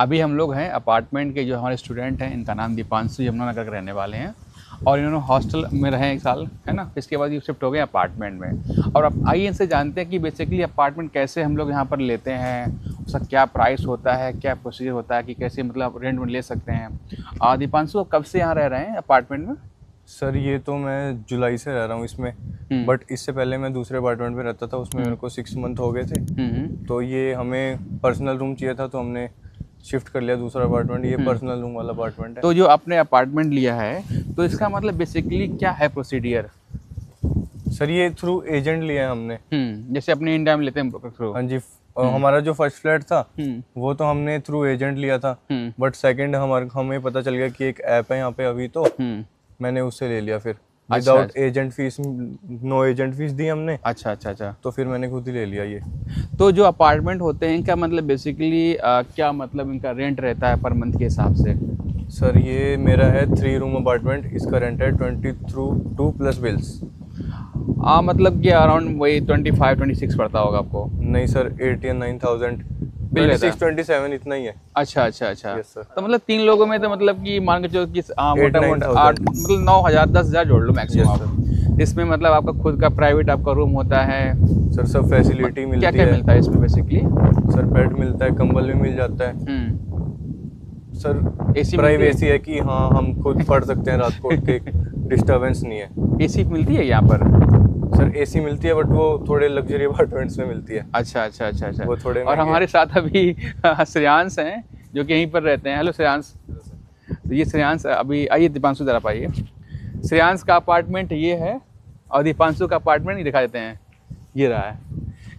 अभी हम लोग हैं अपार्टमेंट के जो हमारे स्टूडेंट हैं, इनका नाम दीपांशु, यमुनानगर के रहने वाले हैं और इन्होंने हॉस्टल में रहे 1 साल, है ना। इसके बाद ये शिफ्ट हो गए अपार्टमेंट में। और अब आइए इनसे जानते हैं कि बेसिकली अपार्टमेंट कैसे हम लोग यहाँ पर लेते हैं, उसका क्या प्राइस होता है, क्या प्रोसीजर होता है, कि कैसे मतलब रेंट में ले सकते हैं। दीपांशु, कब से यहाँ रह रहे हैं अपार्टमेंट में? सर ये तो मैं जुलाई से रह रहा हूँ इसमें, बट इससे पहले मैं दूसरे अपार्टमेंट में रहता था, उसमें मेरे को 6 मंथ हो गए थे। तो ये हमें पर्सनल रूम चाहिए था तो हमने शिफ्ट कर लिया दूसरा अपार्टमेंट। ये पर्सनल रूम वाला अपार्टमेंट है। तो जो आपने अपार्टमेंट लिया है तो इसका मतलब बेसिकली क्या है प्रोसीडियर? सर ये थ्रू एजेंट लिया है हमने। जैसे अपने इंडिया में लेते हैं ब्रोकर थ्रू। हाँ जी। हमारा जो फर्स्ट फ्लैट था वो तो हमने थ्रू एजेंट लिया था, बट सेकंड हमें पता चल गया कि एक ऐप है यहाँ पे अभी, तो मैंने उससे ले लिया फिर without agent fees. No agent fees दी हमने। अच्छा। तो फिर मैंने खुद ही ले लिया ये। तो जो अपार्टमेंट होते हैं इनका मतलब बेसिकली क्या मतलब इनका रेंट रहता है पर मंथ के हिसाब से? सर ये मेरा है 3 रूम अपार्टमेंट, इसका रेंट है 22 प्लस बिल्स। मतलब कि अराउंड वही 25-26 पड़ता होगा आपको? नहीं सर, 8 या 9,000, बिल रहता है 26-27 इतना ही है। अच्छा। Yes, sir. तो मतलब 3 लोगों में तो मतलब कि मान के चलो कि मोटा 8-9,000 मतलब 9,000-10,000 जोड़ लो मैक्सिमम Yes, आप। इसमें मतलब आपका खुद का प्राइवेट आपका रूम होता है। सर सब फैसिलिटी मिलती है। क्या मिलता है इसमें बेसिकली? सर बेड मिलता है, कंबल भी मिल जाता है। सर एसी प्राइवेसी है कि हाँ हम खुद पढ़ सकते हैं रात को उठ के, डिस्टर्बेंस नहीं है। एसी मिलती है यहाँ पर? सर एसी मिलती है, बट वो थोड़े लग्जरी अपार्टमेंट्स में मिलती है। अच्छा। वो थोड़े और हमारे साथ अभी श्रेयांश हैं जो कि यहीं पर रहते हैं। हेलो श्रेयांश। तो ये श्रेयांश, अभी आइए दीपांशु जरा पाइए। श्रेयांश का अपार्टमेंट ये है और दीपांशु का अपार्टमेंट ही दिखा देते हैं, ये रहा है।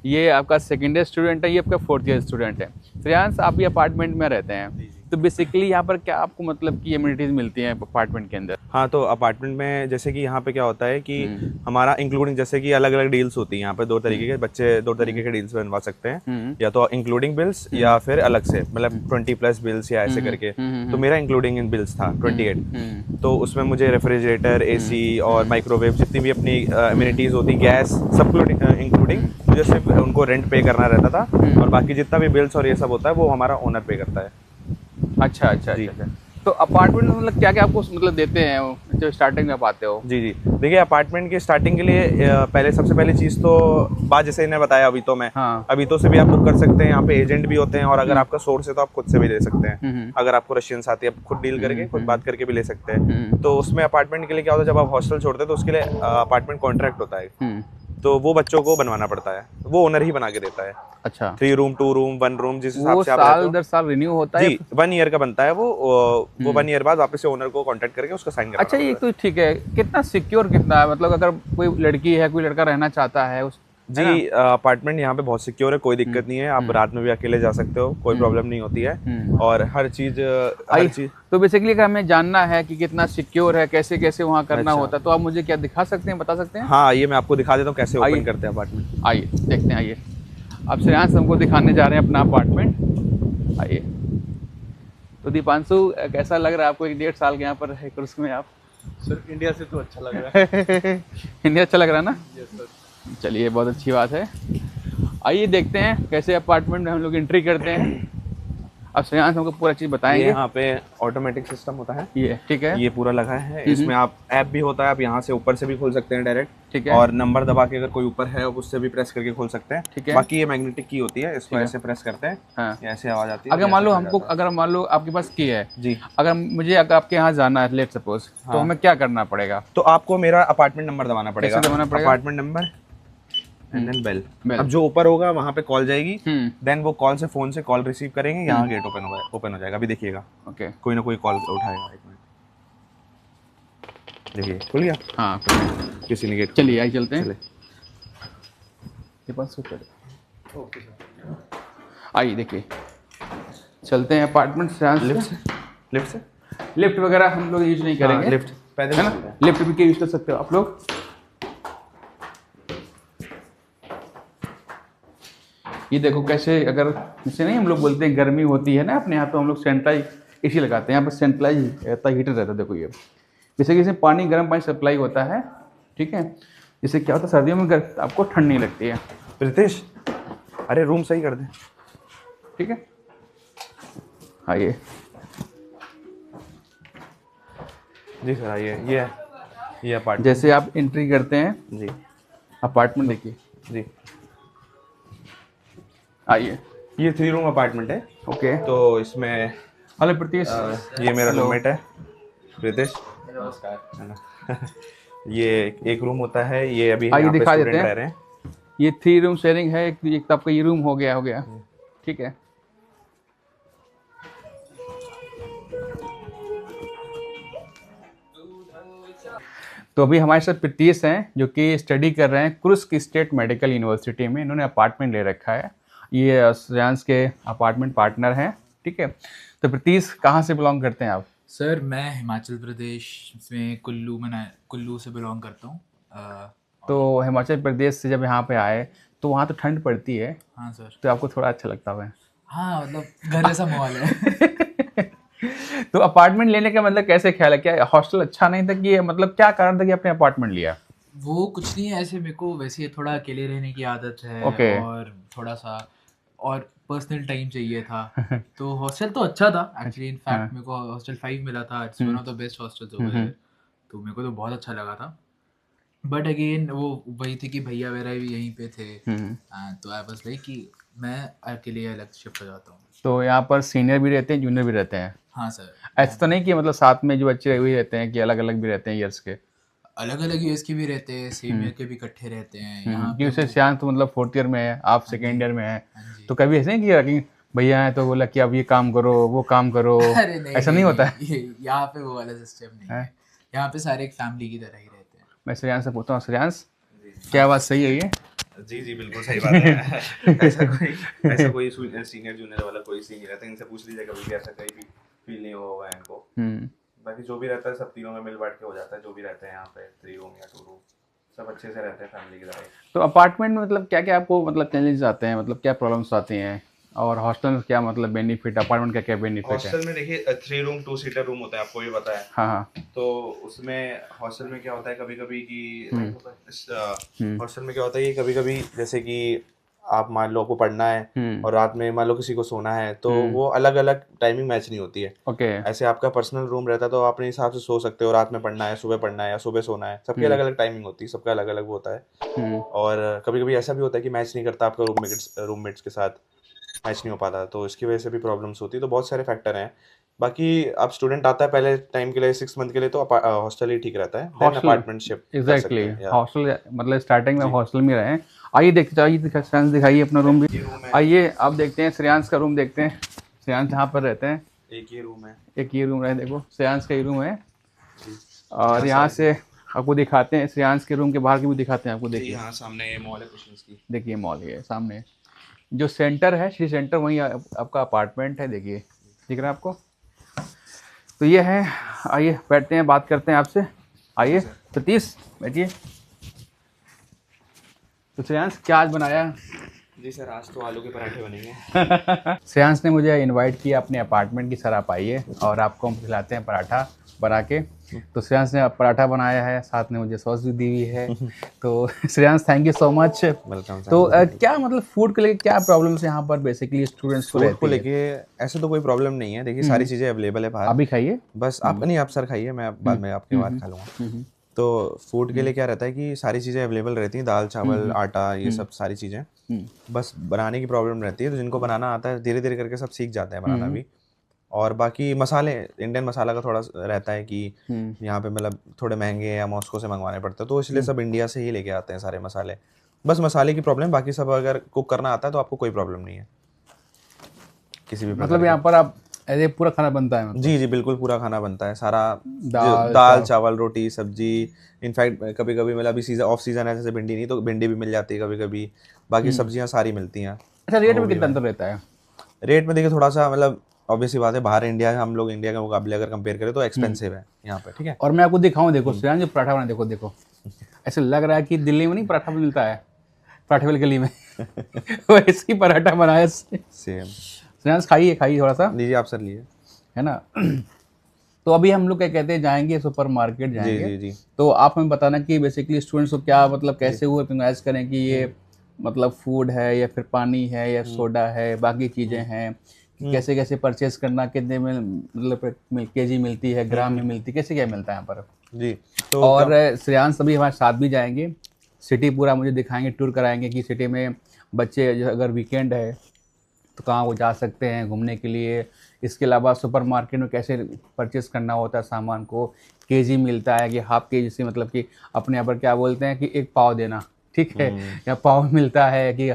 ये आपका सेकेंड ईयर स्टूडेंट है, ये आपका 4th ईयर स्टूडेंट है। श्रेयांश, आप ये अपार्टमेंट में रहते हैं, तो बेसिकली यहाँ पर क्या आपको मतलब की एमिनिटीज़ मिलती हैं अपार्टमेंट के अंदर? हाँ, तो अपार्टमेंट में जैसे कि यहाँ पे क्या होता है कि हमारा इंक्लूडिंग, जैसे कि अलग अलग डील्स होती हैं यहाँ पे। 2 तरीके के बच्चे 2 तरीके के डील्स बनवा सकते हैं, या तो इंक्लूडिंग बिल्स या फिर अलग से, मतलब 20+ बिल्स या ऐसे करके। तो मेरा इंक्लूडिंग इन बिल्स था 28। तो उसमें मुझे रेफ्रिजरेटर, एसी और माइक्रोवेव, जितनी भी अपनी अम्यूनिटीज़ होती, गैस, सब इंक्लूडिंग मुझे सिर्फ उनको रेंट पे करना रहता था, और बाकी जितना भी बिल्स और ये सब होता है वो हमारा ओनर पे करता है। अच्छा। तो अपार्टमेंट में मतलब क्या क्या आपको मतलब देते हैं जो स्टार्टिंग में आप आते हो? जी। देखिए, अपार्टमेंट की स्टार्टिंग के लिए सबसे पहले चीज़ तो बात, जैसे इन्हें बताया अभी तो मैं, अभी तो से भी आप बुक कर सकते हैं। यहाँ पे एजेंट भी होते हैं, और अगर आपका सोर्स है तो आप खुद से भी ले सकते हैं। अगर आपको रशियंस आती है, आप खुद डील करके, खुद बात करके भी ले सकते हैं। तो उसमें अपार्टमेंट के लिए क्या होता है, जब आप हॉस्टल छोड़ते हैं तो उसके लिए अपार्टमेंट कॉन्ट्रैक्ट होता है, तो वो बच्चों को बनवाना पड़ता है, वो ओनर ही बना के देता है। अच्छा। 3 रूम, 2 रूम, 1 रूम, जिस हिसाब से आप साल दर साल रिन्यू होता है? जी, 1 ईयर का बनता है वो 1 ईयर बाद वापस से ओनर को कांटेक्ट करके उसका साइन करना। अच्छा, ये तो ठीक है। कितना सिक्योर कितना है, मतलब अगर कोई लड़की है, कोई लड़का रहना चाहता है उस जी, अपार्टमेंट यहाँ पे बहुत सिक्योर है, कोई दिक्कत नहीं है। आप रात में भी अकेले जा सकते हो, कोई प्रॉब्लम नहीं होती है, और हर चीज तो बेसिकली अगर हमें जानना है कि कितना सिक्योर है, कैसे कैसे वहाँ करना होता है, तो आप मुझे क्या दिखा सकते हैं, बता सकते हैं? हाँ, ये मैं आपको दिखा देता हूँ कैसे ओपन करते हैं अपार्टमेंट। आइए देखते हैं। आइए, अब श्रेयांश हमको दिखाने जा रहे हैं अपना अपार्टमेंट। आइए। तो दीपांशु, कैसा लग रहा है आपको 1-1.5 साल के यहाँ पर है कोर्स में आप? सर इंडिया से तो अच्छा लग रहा है। इंडिया अच्छा लग रहा है ना? Yes sir. चलिए, बहुत अच्छी बात है। आइए देखते हैं कैसे अपार्टमेंट में हम लोग एंट्री करते हैं। अब श्रेयांश हमको पूरा चीज़ बताएंगे। यहाँ पे ऑटोमेटिक सिस्टम होता है, ये ठीक है, ये पूरा लगा है। इसमें आप ऐप भी होता है, आप यहाँ से ऊपर से भी खोल सकते हैं डायरेक्ट, ठीक है। और नंबर दबा के अगर कोई ऊपर है उससे भी प्रेस करके खोल सकते हैं, ठीक है। बाकी ये मैग्नेटिक की होती है, इसको ऐसे प्रेस करते हैं, हाँ, ऐसे आवाज आती है। अगर मान लो हमको, अगर मान लो आपके पास की है जी, अगर मुझे आपके यहाँ जाना है, लेट सपोज, तो हमें क्या करना पड़ेगा? तो आपको मेरा अपार्टमेंट नंबर दबाना पड़ेगा। कैसे दबाना पड़ेगा? Apartment number and then bell. अब जो ऊपर होगा वहाँ पे कॉल जाएगी, देन वो कॉल से, फोन से कॉल रिसीव करेंगे, यहाँ गेट ओपन हो जाएगा। अभी देखिएगा, ओके, कोई ना कोई कॉल उठाएगा। 1 मिनट, देखिए खुल गया। हाँ, किसी ने गेट। चलिए आइए चलते हैं। आइए देखिए, चलते हैं अपार्टमेंट से। लिफ्ट वगैरह हम लोग यूज नहीं करेंगे। लिफ्ट पैदल है ना, लिफ्ट भी यूज कर सकते हो आप लोग। ये देखो कैसे, अगर जैसे नहीं हम लोग बोलते हैं गर्मी होती है ना अपने यहाँ, तो हम लोग सेंट्रलाइज एसी लगाते हैं। यहाँ पर सेंट्रलाइज रहता है, हीटर रहता है। देखो ये जैसे कि इसमें पानी, गर्म पानी सप्लाई होता है, ठीक है। इससे क्या होता है, सर्दियों में आपको ठंड नहीं लगती है। प्रीतेश, अरे रूम सही कर दे, ठीक है। आइए। जी सर आइए, ये अपार्टमेंट जैसे आप एंट्री करते हैं जी अपार्टमेंट देखिए, जी, आइए। ये 3 रूम अपार्टमेंट है। ओके। तो इसमें हेलो प्रीतिश। ये मेरा Hello. रूममेट है प्रीतिश, है ना। ये एक रूम होता है, ये अभी आइए यहाँ पे दिखा देते स्टूडेंट हैं। रह रहे हैं। ये 3 रूम शेयरिंग है, एक तो आपका ये रूम हो गया, ठीक है। तो अभी हमारे साथ प्रीतिश हैं जो कि स्टडी कर रहे हैं कुर्स्क स्टेट मेडिकल यूनिवर्सिटी में। इन्होंने अपार्टमेंट ले रखा है, ये श्रेयांश के अपार्टमेंट पार्टनर हैं, ठीक है। तो प्रीतिश कहाँ से बिलोंग करते हैं आप? सर मैं हिमाचल प्रदेश में कुल्लू से बिलोंग करता हूँ। तो हिमाचल प्रदेश से जब यहाँ पे आए तो वहाँ तो ठंड पड़ती है, हाँ सर। तो आपको थोड़ा अच्छा लगता है? हाँ मतलब घर जैसा माहौल है। तो अपार्टमेंट लेने का मतलब कैसे ख्याल है? क्या हॉस्टल अच्छा नहीं था कि मतलब क्या कारण था कि आपने अपार्टमेंट लिया? वो कुछ नहीं है, ऐसे मेरे को वैसे थोड़ा अकेले रहने की आदत है। Okay. और थोड़ा सा और पर्सनल टाइम चाहिए था। तो हॉस्टल तो अच्छा था एक्चुअली, इनफैक्ट मेरे को हॉस्टल 5 मिला था, it's one of the best hostels over there. तो मेरे को तो बहुत अच्छा लगा था। बट अगेन वो वही थी कि भैया वगैरह भी यहीं पे थे, तो आई वाज लाइक कि मैं अकेले अलग शिफ्ट हो जाता हूँ। तो यहाँ पर सीनियर भी रहते हैं, जूनियर भी रहते हैं? हाँ सर। ऐसा तो नहीं कि मतलब साथ में जो बच्चे वही रहते हैं कि अलग अलग भी रहते हैं ईयर्स के? अलग अलग यूएस के भी रहते हैं, सेम ईयर के भी इकट्ठे रहते हैं यहाँ पे। क्योंकि श्रेयांश तो मतलब 4th ईयर में है, आप 2nd ईयर में है, हाँ जी। तो कभी ऐसे नहीं किया कि भैया है तो बोला कि अब ये काम करो वो काम करो? अरे नहीं, ऐसा नहीं होता है? यहाँ पे वो वाला सिस्टम नहीं है। यहाँ पे सारे एक फैमिली की तरह ही रहते हैं। मैं श्रेयांश से पूछता हूँ, श्रेयांश क्या बात सही है ये? जी जी बिल्कुल सही बात है। ऐसा कोई सीनियर जूनियर वाला कोई सीन नहीं रहता। इनसे पूछ लीजिए, कभी भी ऐसा कहीं भी फील नहीं हुआ है इनको। बाकी जो भी रहता है सब तीनों में मिल बांट के हो जाता है। जो भी रहते हैं यहाँ पे 3 रूम या 2 रूम, सब अच्छे से रहते हैं फैमिली की तरह। तो अपार्टमेंट में मतलब क्या क्या आपको मतलब चैलेंजेस आते हैं, मतलब क्या प्रॉब्लम्स आती हैं, और हॉस्टल में क्या मतलब बेनिफिट, अपार्टमेंट का क्या बेनिफिट है? हॉस्टल में देखिए 3 रूम 2 सीटर रूम होता है, आपको ये पता है। हाँ। तो उसमें हॉस्टल में क्या होता है कभी कभी कि हॉस्टल में क्या होता है कि कभी कभी जैसे कि आप मान लो आपको पढ़ना है और रात में मान लो किसी को सोना है, तो वो अलग अलग टाइमिंग मैच नहीं होती है। ओके। ऐसे आपका पर्सनल रूम रहता है तो आप अपने हिसाब से सो सकते हो, रात में पढ़ना है, सुबह पढ़ना है या सुबह सोना है, सबकी अलग अलग टाइमिंग होती है, सबका अलग अलग होता है। और कभी कभी ऐसा भी होता है कि मैच नहीं करता आपका रूममेट्स के साथ, मैच नहीं हो पाता, तो इसकी वजह से भी प्रॉब्लम्स होती है। तो बहुत सारे फैक्टर हैं। बाकी आप स्टूडेंट आता है पहले टाइम के लिए 6 मंथ के लिए, तो हॉस्टल ही ठीक रहता है, then apartment shift. Exactly, hostel मतलब स्टार्टिंग में हॉस्टल में रहे। आइए श्रेयांश दिखाइए अपना रूम भी। आइए आप देखते हैं श्रेयांश का रूम, देखते हैं श्रेयांश जहाँ पर रहते हैं। एक ये रूम है, एक ये रूम है, देखो श्रेयांश का ये रूम है। और यहाँ से आपको दिखाते हैं श्रेयांश के रूम के बाहर की भी दिखाते हैं आपको। देखिए यहाँ सामने ये मॉल है कुशन्स की, देखिए मॉल है सामने, जो सेंटर है सिटी सेंटर, वहीं आपका अपार्टमेंट है। देखिए दिख रहा है आपको? तो ये है। आइए बैठते हैं, बात करते हैं आपसे। आइए सतीश बैठिए। तो श्रेयांश क्या आज बनाया? जी सर आज तो आलू के पराठे बनेंगे। श्रेयांश ने मुझे इनवाइट किया अपने अपार्टमेंट की, सर आप आइए और आपको हम खिलाते हैं पराठा बना के। तो श्रेयांश ने पराठा बनाया है, साथ में मुझे सॉस भी दी हुई है। तो Shreyansh thank you so much. Welcome. तो क्या मतलब फूड को लेके क्या प्रॉब्लम्स यहाँ पर बेसिकली स्टूडेंट्स को रहती है? लेके ऐसे तो कोई प्रॉब्लम नहीं है। देखिए सारी चीज़ें अवेलेबल है बाहर। अभी खाइए बस आप नहीं, आप सर खाइए, मैं बाद में आपके बाद खा लूँगा। तो फूड के लिए क्या रहता है कि सारी चीज़ें अवेलेबल रहती हैं, दाल चावल आटा ये सब सारी चीज़ें। बस बनाने की प्रॉब्लम रहती है। तो जिनको बनाना आता है धीरे धीरे करके सब सीख जाते हैं बनाना भी। और बाकी मसाले, इंडियन मसाला का थोड़ा रहता है कि यहाँ पे मतलब थोड़े महंगे या मॉस्को से मंगवाने पड़ते हैं, तो इसलिए सब इंडिया से ही लेके आते हैं सारे मसाले। बस मसाले की प्रॉब्लम, बाकी सब अगर कुक करना आता है तो आपको कोई प्रॉब्लम नहीं है किसी भी मतलब यहाँ पर आप ऐसे पूरा खाना बनता है? जी जी बिल्कुल पूरा खाना बनता है, सारा दाल चावल रोटी सब्जी। इनफैक्ट कभी कभी मतलब अभी सीजन ऑफ सीजन है, जैसे भिंडी नहीं तो भिंडी भी मिल जाती है कभी कभी, बाकी सब्जियाँ सारी मिलती हैं। अच्छा, रेट में कितना अंतर रहता है? रेट में देखिए थोड़ा सा मतलब ऑब्वियस सी बात है, बाहर इंडिया, हम लोग इंडिया के मुकाबले अगर कंपेयर करें तो एक्सपेंसिव है यहाँ पे, ठीक है। और मैं आपको दिखाऊं, देखो श्रेयांश जो पराठा बना, देखो देखो ऐसे लग रहा है कि दिल्ली में नहीं पराठा मिलता है, पराठे वाली गली में वैसे ही पराठा बनाया सेम। श्रेयांश खाइए थोड़ा सा, लीजिए आप सर, लिए है ना। तो अभी हम लोग क्या कहते हैं, जाएंगे सुपर मार्केट जाएंगे। जी जी। तो आप हमें बताना कि बेसिकली स्टूडेंट्स को क्या मतलब कैसे वो ऑर्गेनाइज करें कि ये मतलब फूड है या फिर पानी है या सोडा है, बाकी चीज़ें हैं, कि कैसे कैसे परचेज करना, कितने में मतलब केजी मिलती है, ग्राम में मिलती है, कैसे क्या मिलता है यहाँ पर। जी। तो और श्रेयांश अभी हमारे साथ भी जाएंगे, सिटी पूरा मुझे दिखाएंगे, टूर कराएंगे कि सिटी में बच्चे अगर वीकेंड है तो कहाँ वो जा सकते हैं घूमने के लिए। इसके अलावा सुपरमार्केट में कैसे परचेस करना होता है सामान को, केजी मिलता है कि हाफ केजी से, मतलब कि अपने यहाँ पर क्या बोलते हैं कि एक पाव देना, ठीक है, या पाव मिलता है कि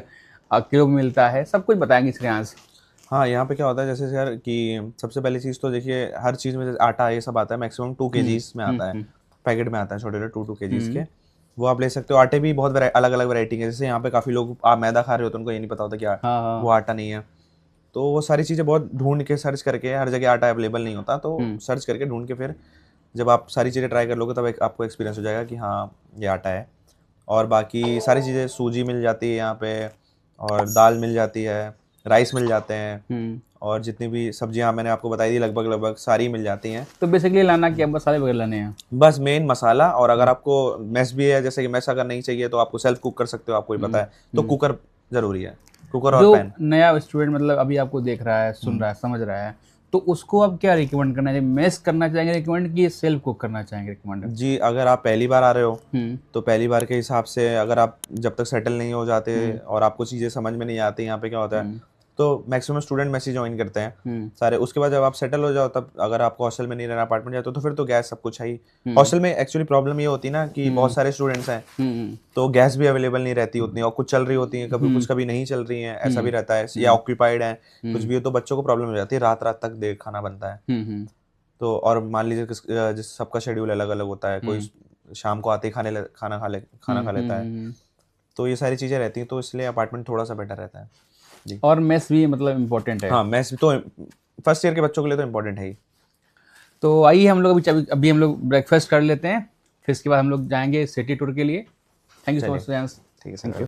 किलो मिलता है, सब कुछ बताएंगे श्रेयांश। हाँ, यहाँ पे क्या होता है जैसे सर कि सबसे पहली चीज़ तो देखिए हर चीज़ में जैसे आटा ये सब आता है मैक्सिमम 2 kgs में आता है, पैकेट में आता है छोटे छोटे 2 kgs के, वो आप ले सकते हो। आटे भी बहुत अलग अलग वैरायटी है, जैसे यहाँ पे काफ़ी लोग आप मैदा खा रहे होते हैं, उनको ये नहीं पता होता क्या वो आटा नहीं है, तो वो सारी चीज़ें बहुत ढूंढ के सर्च करके, हर जगह आटा अवेलेबल नहीं होता, तो सर्च करके ढूंढ के फिर जब आप सारी चीज़ें ट्राई कर लोगे तब आपको एक्सपीरियंस हो जाएगा कि हाँ ये आटा है। और बाकी सारी चीज़ें, सूजी मिल जाती है यहाँ पे, और दाल मिल जाती है, राइस मिल जाते हैं, और जितनी भी सब्जियां मैंने आपको बताई थी लगभग सारी मिल जाती हैं। तो बेसिकली लाना क्या, मसाले वगैरह लाने हैं, बस मेन मसाला। और अगर आपको मेस भी है, जैसे कि मेस अगर नहीं चाहिए तो आपको सेल्फ कुक कर सकते हो, आपको ही पता है, तो कुकर ज़रूरी है, कुकर और जो पैन। नया स्टूडेंट मतलब अभी आपको देख रहा है, सुन रहा है, समझ रहा है, तो उसको आप क्या रिकमेंड करना चाहिए, मेस करना चाहेंगे रिकमेंड कि सेल्फ कुक करना चाहेंगे रिकमेंड? जी, अगर आप पहली बार आ रहे हो तो पहली बार के हिसाब से, अगर आप जब तक सेटल नहीं हो जाते और आपको चीज़ें समझ में नहीं आती यहाँ पे क्या होता है, तो मैक्सिमम स्टूडेंट मेस ही ज्वाइन करते हैं सारे। उसके बाद जब आप सेटल हो जाओ, तब अगर आपको हॉस्टल में नहीं रहना, अपार्टमेंट जाते हो, तो फिर तो गैस सब कुछ है ही। हॉस्टल में एक्चुअली प्रॉब्लम ये होती है ना कि बहुत सारे स्टूडेंट्स हैं, तो गैस भी अवेलेबल नहीं रहती उतनी, और कुछ चल रही होती है कभी, कुछ कभी नहीं चल रही है, ऐसा भी रहता है, या ऑक्यूपाइड है कुछ भी हो, तो बच्चों को प्रॉब्लम हो जाती है, रात रात तक देर खाना बनता है। तो और मान लीजिए जिस सबका शेड्यूल अलग अलग होता है, कोई शाम को आते ही खाना खा लेता है, तो ये सारी चीज़ें रहती हैं, तो इसलिए अपार्टमेंट थोड़ा सा बेटर रहता है जी। और मेस भी मतलब इम्पोर्टेंट है। हाँ, मेस तो फर्स्ट ईयर के बच्चों के लिए तो इम्पोर्टेंट है ही। तो आइए हम लोग अभी हम लोग ब्रेकफास्ट कर लेते हैं, फिर इसके बाद हम लोग जाएंगे सिटी टूर के लिए। Thank you so much Shreyansh. ठीक है, थैंक यू।